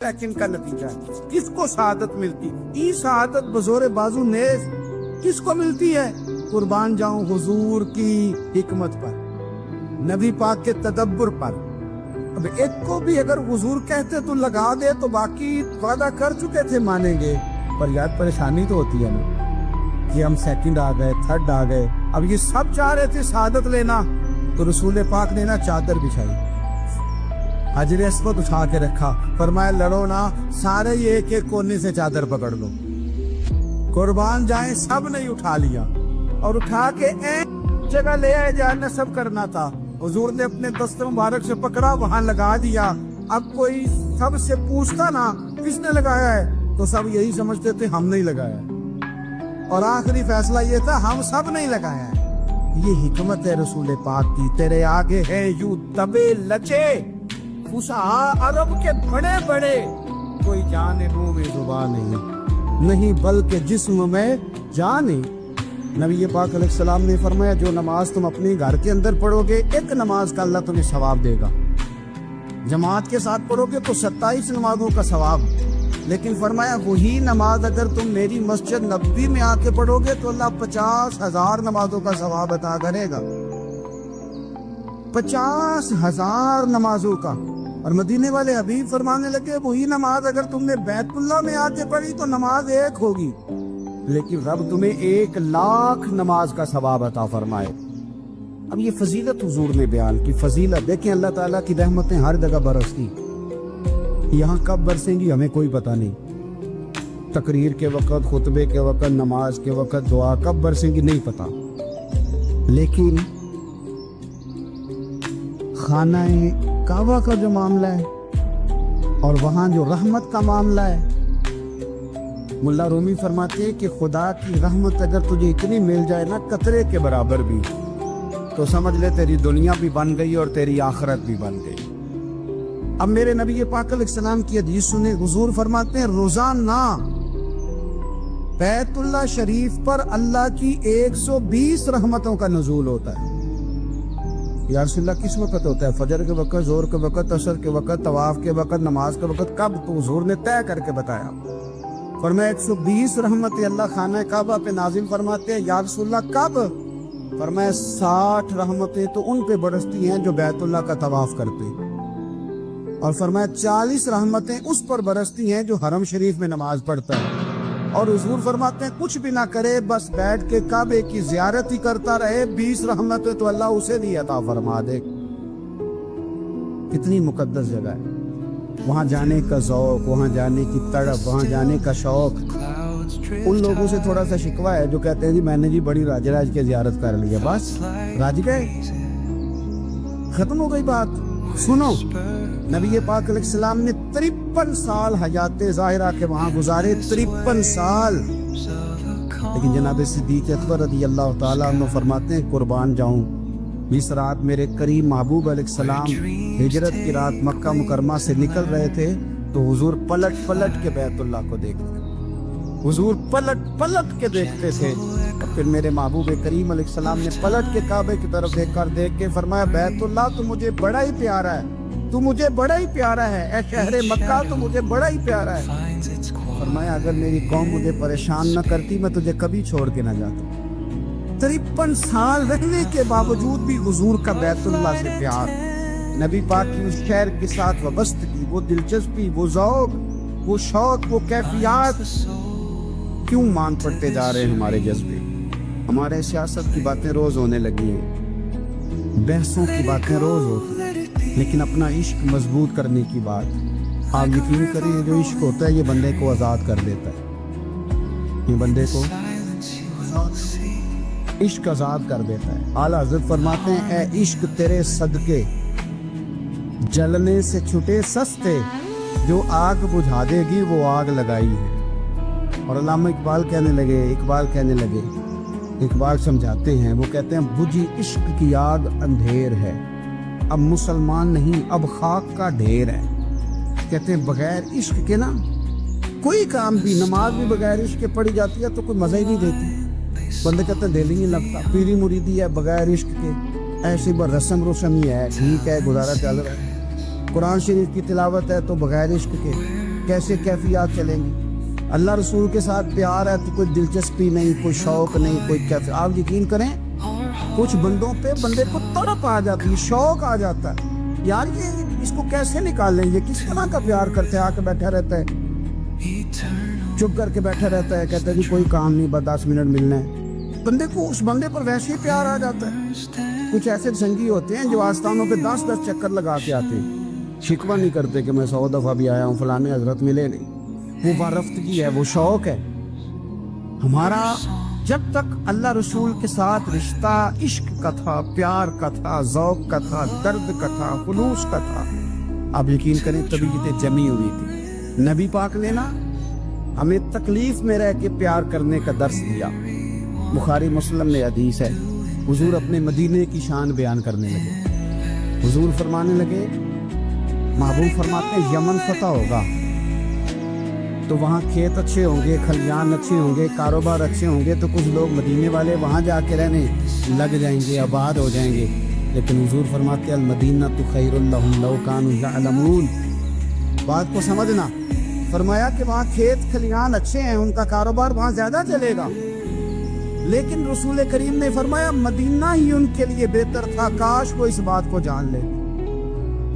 लेकिन का नतीजा है किसको शहादत मिलती? ई शहादत बजोरे बाजू नेज किसको मिलती है? कुर्बान जाऊं हुजूर की हिकमत पर, नबी पाक के तदब्बर पर। अब एक को भी अगर हुजूर कहते तो लगा दे तो बाकी वादा कर चुके थे मानेंगे, पर यार परेशानी तो होती है ना कि हम सेकंड आ गए, थर्ड आ गए। अब ये सब चाह रहे थे शहादत लेना, तो रसूल पाक ने ना चादर बिछाई, हजर अस्वद उठा के रखा, फरमाया लड़ो ना, सारे ये एक एक कोने से चादर पकड़ लो, कुर्बान जाए। सब ने उठा लिया और उठा के एक जगह ले आए जहाँ नस्ब करना था। हुजूर ने अपने दस्त मुबारक से पकड़ा, वहां लगा दिया। अब कोई सब से पूछता ना किसने लगाया है, तो सब यही समझते थे हमने ही लगाया है, और आखिरी फैसला ये था हम सब नहीं लगाया है। ये हिकमत है रसूल पाक की। तेरे आगे है यूं दबे लचे फुसहा अरब के बड़े बड़े, कोई जाने में जुबान नहीं बल्कि जिस्म में जाने। नबी पाक अलैहिस्सलाम ने फरमाया जो नमाज तुम अपने घर के अंदर पढ़ोगे, एक नमाज का अल्लाह तुम्हें सवाब देगा। जमात के साथ पढ़ोगे तो 27 नमाजों का सवाब। लेकिन फरमाया वही नमाज अगर तुम मेरी मस्जिद नबवी में आके पढ़ोगे तो अल्लाह 50,000 नमाजों का सवाब अता करेगा। 50,000 नमाजों का। और मदीने वाले हबीब फरमाने लगे वही नमाज अगर तुमने बैतुल्लाह में आके पढ़ी तो नमाज एक होगी, लेकिन रब तुम्हें 1,00,000 नमाज का सवाब अता फरमाए। अब ये फजीलत हुजूर ने बयान की, फजीलत देखें। अल्लाह ताला की रहमतें हर जगह बरसती, यहाँ कब बरसेंगी हमें कोई पता नहीं। तकरीर के वक़्त, खुतबे के वक़्त, नमाज के वक़्त, दुआ कब बरसेंगी नहीं पता। लेकिन खाना काबा का जो मामला है और वहाँ जो रहमत का मामला है, मुल्ला रूमी फरमाते हैं कि खुदा की रहमत अगर तुझे इतनी मिल जाए ना कतरे के बराबर भी, तो समझ ले तेरी दुनिया भी बन गई और तेरी आखिरत भी बन गई। अब मेरे नबी पाक अलैहिस्सलाम की हदीस सुने, हुजूर फरमाते हैं रोजाना बैतुल्लाह शरीफ पर अल्लाह की 120 रहमतों का नुज़ूल होता है। या रसूलल्लाह किस वक़्त होता है? फजर के वक़्त, जोर के वक़्त, असर के वक़्त, तवाफ के वक़्त, नमाज के वक़्त, कब? तो हुजूर ने तय करके बताया। फरमाया 120 रहमतें अल्लाह खाना काबा पे नाजिल फरमाते हैं। या रसूलल्लाह कब? फरमाया 60 रहमतें तो उन पे बरसती हैं जो बैतुल्लाह का तवाफ करते हैं, और फरमाया 40 रहमतें उस पर बरसती हैं जो हरम शरीफ में नमाज पढ़ता है। और हुजूर फरमाते हैं कुछ भी ना करे, बस बैठ के काबे की ज़ियारत ही करता रहे, 20 रहमतें तो अल्लाह उसे भी अता फरमा दे। कितनी मुकद्दस जगह है, वहाँ जाने का ज़ौक़, वहाँ जाने की तड़प, वहाँ जाने का शौक़। उन लोगों से थोड़ा सा शिकवा है जो कहते हैं जी मैंने जी बड़ी राज के ज़ियारत कर ली है, बस राज गए, खत्म हो गई बात। सुनो, नबी पाक अलैहिस्सलाम ने 53 साल हयाते ज़ाहिरा के वहाँ गुजारे, 53 साल। लेकिन जनाब सिद्दीक़ अकबर रज़ी अल्लाह ताला अन्हु फरमाते हैं कुर्बान जाऊं, जिस रात मेरे करीम महबूब अलैहिस्सलाम हिजरत की रात मक्का मुकरमा से निकल रहे थे, तो हुजूर पलट पलट के बैतुल्लाह को देखते, हुजूर पलट पलट के देखते थे। और फिर मेरे महबूब करीम अलैहिस्सलाम ने पलट के काबे की तरफ देख के फरमाया बैतुल्लाह तो मुझे बड़ा ही प्यारा है, तू मुझे बड़ा ही प्यारा है, ऐ शहरे मक्का तो मुझे बड़ा ही प्यारा है। फरमाया अगर मेरी कौम मुझे परेशान न करती मैं तुझे कभी छोड़ के न जाता। 53 साल रहने के बावजूद भी हुजूर का बैतुल्लाह से प्यार, नबी पाक की उस शहर के साथ वाबस्तगी, वो दिलचस्पी, वो ज़ौक़, वो शौक़, वो कैफियत क्यों मान पड़ते जा रहे हैं हमारे जज्बे। हमारे सियासत की बातें रोज होने लगी हैं, बहसों की बातें रोज होती हैं, लेकिन अपना इश्क मजबूत करने की बात आप यकीन करिए, जो इश्क होता है ये बंदे को आज़ाद कर देता है, ये बंदे को इश्क आज़ाद कर देता है। आला हज़रत फरमाते हैं ए इश्क तेरे सदके जलने से छुटे सस्ते, जो आग बुझा देगी वो आग लगाई है। और अल्लामा इकबाल कहने लगे, इकबाल समझाते हैं, वो कहते हैं बुझी इश्क की आग अंधेर है, अब मुसलमान नहीं अब खाक का ढेर है। कहते हैं बगैर इश्क के ना कोई काम भी, नमाज भी बगैर इश्क के पढ़ी जाती है तो कोई मज़ा ही नहीं देती। बंदे कहते हैं दिल ही नहीं लगता, पीरी मुरीदी है बगैर इश्क के, ऐसी बस रस्म रुस्म ही है, ठीक है गुजारा चल रहा है। कुरान शरीफ की तिलावत है तो बगैर इश्क के कैसे कैफियत चलेंगी। अल्लाह रसूल के साथ प्यार है तो कोई दिलचस्पी नहीं, कोई शौक नहीं, कोई कैफियत। आप यकीन करें कुछ बंदों पे बंदे को तड़प आ जाती है, शौक आ जाता है, यार ये इसको कैसे निकालें, ये किस तरह का प्यार करते हैं। आके बैठा रहता है, चुप करके बैठा रहता है, कहता है कि कोई काम नहीं, बस 10 मिनट मिलना है। बंदे को उस बंदे पर वैसे ही प्यार आ जाता है। कुछ ऐसे संगी होते हैं जो आस्थानों पे 10-10 चक्कर लगा के आते हैं, शिकवा नहीं करते कि मैं 100 दफा भी आया हूँ, फलाने हजरत मिले नहीं। वो वारफ्तगी है, वो शौक है हमारा। जब तक अल्लाह रसूल के साथ रिश्ता इश्क का था, प्यार का था, ज़ौक़ का था, दर्द का था, खुलूस का था, आप यकीन करें तबीयतें जमी हुई थी। नबी पाक ने ना हमें तकलीफ में रह के प्यार करने का दर्स दिया। बुखारी मुस्लिम में हदीस है, हुजूर अपने मदीने की शान बयान करने लगे। हुजूर फरमाने लगे, महबूब फरमाते हैं यमन फतह होगा तो वहाँ खेत अच्छे होंगे, खलियान अच्छे होंगे, कारोबार अच्छे होंगे, तो कुछ लोग मदीने वाले वहाँ जाके रहने लग जाएंगे, आबाद हो जाएंगे। लेकिन हुजूर फरमाते अल मदीना तो खैरुल लहुम लौ कानू यअलमून। बात को समझना, फरमाया कि वहाँ खेत खलियान अच्छे हैं, उनका कारोबार वहाँ ज्यादा चलेगा। लेकिन रसूल करीम ने फरमाया मदीना ही उनके लिए बेहतर था, काश वो इस बात को जान ले।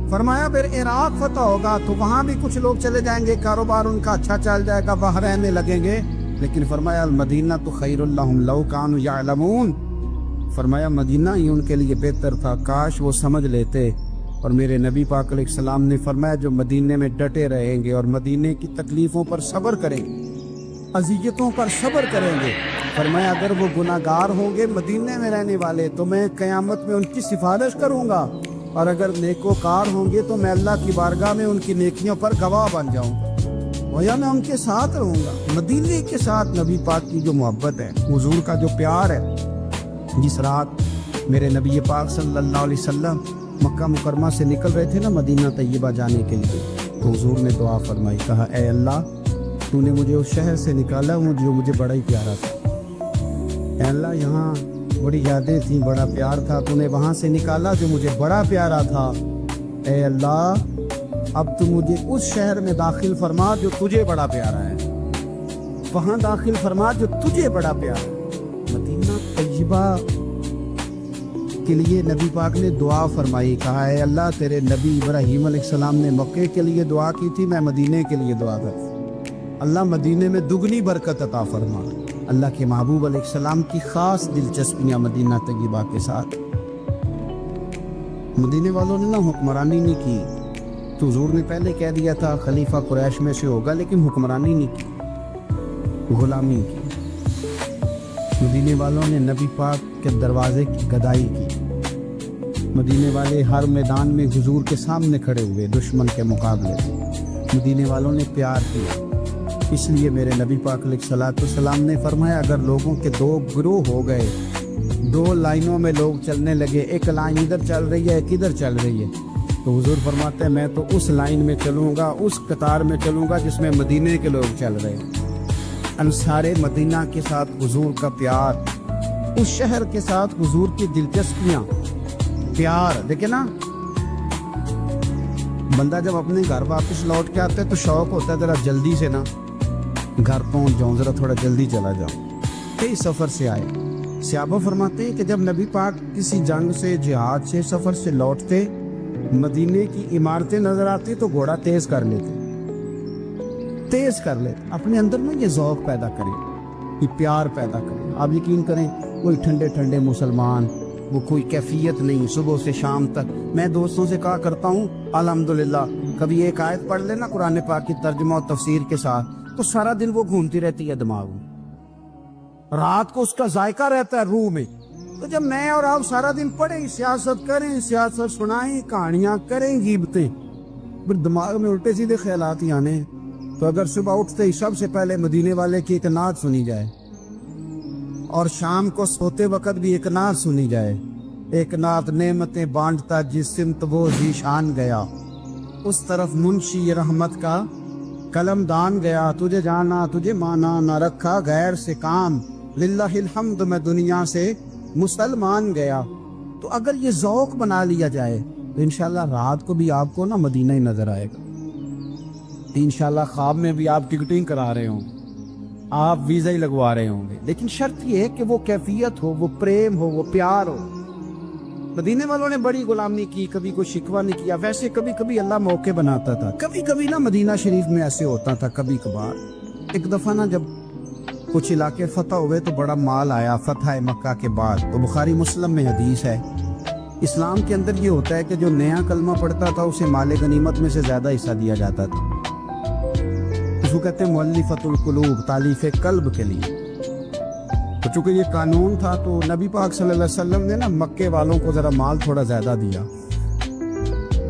फरमाया फिर इराक फतह होगा तो वहाँ भी कुछ लोग चले जाएंगे, कारोबार उनका अच्छा चल जाएगा, वहाँ रहने लगेंगे। लेकिन फरमाया अल मदीना तो खैरुल लहुम लौ कानू यअलमून। फरमाया मदीना ही उनके लिए बेहतर था, काश वो समझ लेते। और मेरे नबी पाक अलैहिस्सलाम ने फरमाया जो मदीने में डटे रहेंगे और मदीने की तकलीफ़ों पर सब्र करेंगे, अज़ियतों पर सब्र करेंगे, फरमाया अगर वो गुनाहगार होंगे मदीने में रहने वाले तो मैं क़यामत में उनकी सिफारिश करूँगा, और अगर नेकोकार होंगे तो मैं अल्लाह की बारगाह में उनकी नेकियों पर गवाह बन जाऊँगा, गोया मैं उनके साथ रहूँगा। मदीने के साथ नबी पाक की जो मोहब्बत है, हुजूर का जो प्यार है। जिस रात मेरे नबी पाक सल्लल्लाहु अलैहि वसल्लम मक्का मुकरमा से निकल रहे थे ना मदीना तैयबा जाने के लिए, तो हुजूर ने दुआ फरमाई, कहा ए अल्लाह तूने मुझे उस शहर से निकाला जो मुझे बड़ा ही प्यारा था। ए अल्लाह यहाँ बड़ी यादें थी, बड़ा प्यार था, तूने वहाँ से निकाला जो मुझे बड़ा प्यारा था। ए अल्लाह अब तू मुझे उस शहर में दाखिल फरमा जो तुझे बड़ा प्यारा है, वहाँ दाखिल फरमा जो तुझे बड़ा प्यारा है। मदीना तैयबा के लिए नबी पाक ने दुआ फरमाई, कहा है अल्लाह तेरे नबी इब्राहीम अलैहिस्सलाम ने मक्के के लिए दुआ की थी, मैं मदीने के लिए दुआ कर, अल्लाह मदीने में दुगनी बरकत अता फरमा। अल्लाह के महबूब अलैहिस्सलाम की खास दिलचस्पियाँ मदीना तैयबा के साथ। मदीने वालों ने ना हुक्मरानी नहीं की, तो हुजूर ने पहले कह दिया था खलीफा कुरैश में से होगा, लेकिन हुक्मरानी नहीं की, गुलामी की। मदीने वालों ने नबी पाक के दरवाजे की गदाई की। मदीने वाले हर मैदान में हुजूर के सामने खड़े हुए दुश्मन के मुकाबले। मदीने वालों ने प्यार किया। इसलिए मेरे नबी पाक अलैहिस्सलाम ने फरमाया अगर लोगों के दो ग्रोह हो गए, दो लाइनों में लोग चलने लगे, एक लाइन इधर चल रही है एक इधर चल रही है, तो हुजूर फरमाते हैं मैं तो उस लाइन में चलूँगा, उस कतार में चलूँगा जिसमें मदीने के लोग चल रहे हैं। अंसारे मदीना के साथ हुजूर का प्यार, उस शहर के साथ हुजूर की दिलचस्पियाँ, प्यार। देखे ना बंदा जब अपने घर वापस लौट के आता है तो शौक होता है जरा जल्दी से ना घर पहुंच जाऊं, जरा थोड़ा जल्दी चला जाऊं। कई सफर से आए, सहाबा फरमाते हैं कि जब नबी पाक किसी जंग से, जिहाद से, सफर से लौटते, मदीने की इमारतें नजर आती तो घोड़ा तेज कर लेते, अपने अंदर में ये ज़ौक़ पैदा करें, ये प्यार पैदा करें। आप यकीन करें कोई ठंडे ठंडे मुसलमान, वो कोई कैफियत नहीं, सुबह से शाम तक मैं दोस्तों से कहा करता हूँ अल्हम्दुलिल्लाह कभी एक आयत पढ़ लेना कुरान पाक की तर्जुमा और तफसीर के साथ, तो सारा दिन वो घूमती रहती है दिमाग में, रात को उसका जायका रहता है रूह में। तो जब मैं और आप सारा दिन पढ़ें, सियासत करें, सियासत सुनाएं, कहानियां करें, गीबतें, फिर दिमाग में उल्टे सीधे ख्यालात ही आने। तो अगर सुबह उठते ही सबसे पहले मदीने वाले की एक नात सुनी जाए, और शाम को सोते वक्त भी एक नात सुनी जाए, एक नात नेमतें बांटता जिस सिमत वो जीशान गया, उस तरफ मुंशी रहमत का कलमदान गया, तुझे जाना तुझे माना न रखा गैर से काम, लिल्लाहिल हम्द मैं दुनिया से मुसलमान गया। तो अगर ये ज़ौक़ बना लिया जाए तो इंशाल्लाह रात को भी आपको ना मदीना ही नजर आएगा। इंशाल्लाह ख्वाब में भी आप टिकटिंग करा रहे हों, आप वीज़ा ही लगवा रहे होंगे, लेकिन शर्त ये है कि वो कैफियत हो, वो प्रेम हो, वो प्यार हो। मदीने वालों ने बड़ी गुलामी की, कभी कोई शिकवा नहीं किया। वैसे कभी कभी अल्लाह मौके बनाता था, कभी कभी ना मदीना शरीफ में ऐसे होता था कभी कभार। एक दफ़ा ना जब कुछ इलाके फतह हुए तो बड़ा माल आया फतह मक्का के बाद, तो बुखारी मुस्लिम में हदीस है। इस्लाम के अंदर ये होता है कि जो नया कलमा पढ़ता था उसे माले गनीमत में से ज़्यादा हिस्सा दिया जाता था। उसको कहते हैं मुअल्लिफतुल कुलूब, तालीफ़े कल्ब के लिए। तो चूंकि ये कानून था तो नबी पाक सल्लल्लाहु अलैहि वसल्लम ने ना मक्के वालों को ज़रा माल थोड़ा ज़्यादा दिया।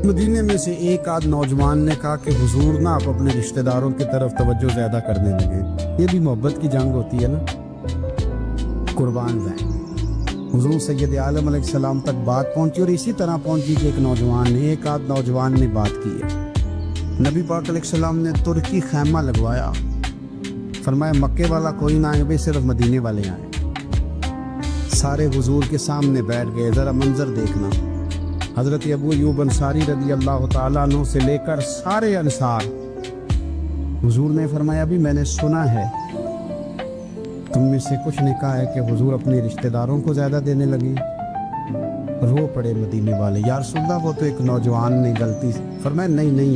मदीने में से एक आध नौजवान ने कहा कि हुजूर ना आप अपने रिश्तेदारों की तरफ तवज्जो ज़्यादा करने लगे। ये भी मोहब्बत की जंग होती है ना, कुर्बान जाएं। हुजूर सैयद आलम अलैहिस्सलाम तक बात पहुंची और इसी तरह पहुंची कि एक आध नौजवान ने बात की है। नबी पाक अलैहिस्सलाम ने तुर्की खैमा लगवाया, फरमाया मक्के वाला कोई ना आए भाई, सिर्फ मदीने वाले आए। सारे हुजूर के सामने बैठ गए। ज़रा मंजर देखना, हज़रत अबू अय्यूब अंसारी रज़ी अल्लाह तआला अन्हु से लेकर सारे अंसार। हुजूर ने फरमाया अभी मैंने सुना है तुम में से कुछ ने कहा है कि हुजूर अपने रिश्तेदारों को ज़्यादा देने लगे। रो पड़े मदीने वाले, या रसूलल्लाह वो तो एक नौजवान ने गलती से। फरमाया नहीं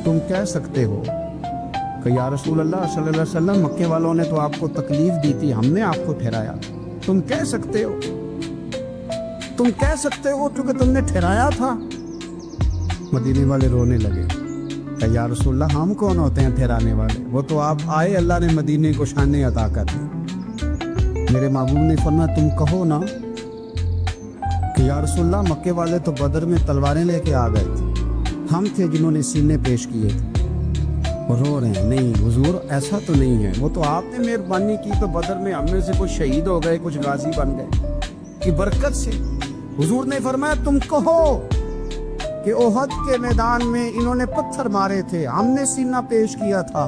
तुम कह सकते हो कि या रसूल अल्लाह सल्लल्लाहु अलैहि वसल्लम मक्के वालों ने तो आपको तकलीफ दी थी, हमने आपको ठहराया। तुम कह सकते हो क्योंकि तुमने ठहराया था। मदीने वाले रोने लगे, कहा या रसूल अल्लाह हम कौन होते हैं ठहराने वाले, वो तो आप आए, अल्लाह ने मदीने को शान अता कर दी। मेरे महबूब ने फरमाया तुम कहो ना कि या रसूल अल्लाह मक्के वाले तो बदर में तलवारें लेके आ गए थे, हम थे जिन्होंने सीने पेश किए थे। वो रो रहे हैं, नहीं हुजूर ऐसा तो नहीं है, वो तो आपने मेहरबानी की तो बदर में हम में से कुछ शहीद हो गए, कुछ गाजी बन गए की बरकत से। हुजूर ने फरमाया तुम कहो कि ओहद के मैदान में इन्होंने पत्थर मारे थे, हमने सीना पेश किया था।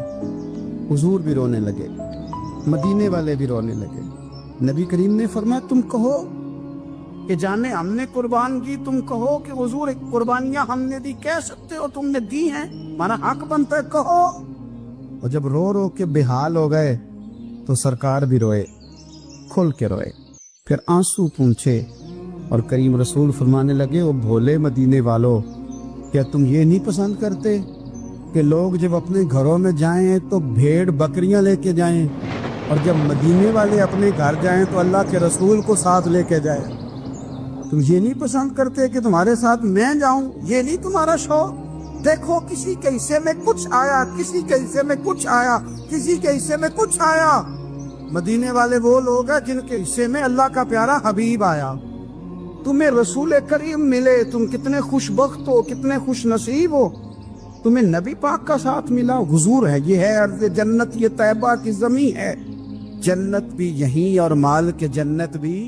हुजूर भी रोने लगे, मदीने वाले भी रोने लगे। नबी करीम ने फरमाया तुम कहो कि जाने हमने कुर्बान की, तुम कहो कि हुजूर एक कुर्बानियां हमने दी, कह सकते हो तुमने दी हैं, हमारा हक बनता है, कहो। और जब रो रो के बेहाल हो गए तो सरकार भी रोए, खुल के रोए, फिर आंसू पूंछे और करीम रसूल फरमाने लगे ओ भोले मदीने वालों, क्या तुम ये नहीं पसंद करते कि लोग जब अपने घरों में जाएं तो भेड़ बकरियां लेके जाएं, और जब मदीने वाले अपने घर जाएं तो अल्लाह के रसूल को साथ लेके जाएं? तुम ये नहीं पसंद करते कि तुम्हारे साथ मैं जाऊं? ये नहीं तुम्हारा शौक? देखो किसी के हिस्से में कुछ आया, किसी के हिस्से में कुछ आया, किसी के हिस्से में कुछ आया। मदीने वाले वो लोग हैं जिनके हिस्से में अल्लाह का प्यारा हबीब आया। तुम्हें रसूल करीम मिले, तुम कितने खुशबख्त हो, कितने खुश नसीब हो, तुम्हें नबी पाक का साथ मिला। हुजूर है, ये है अर्ज़ जन्नत, ये तैबा की ज़मीं है, जन्नत भी यहीं और माल के जन्नत भी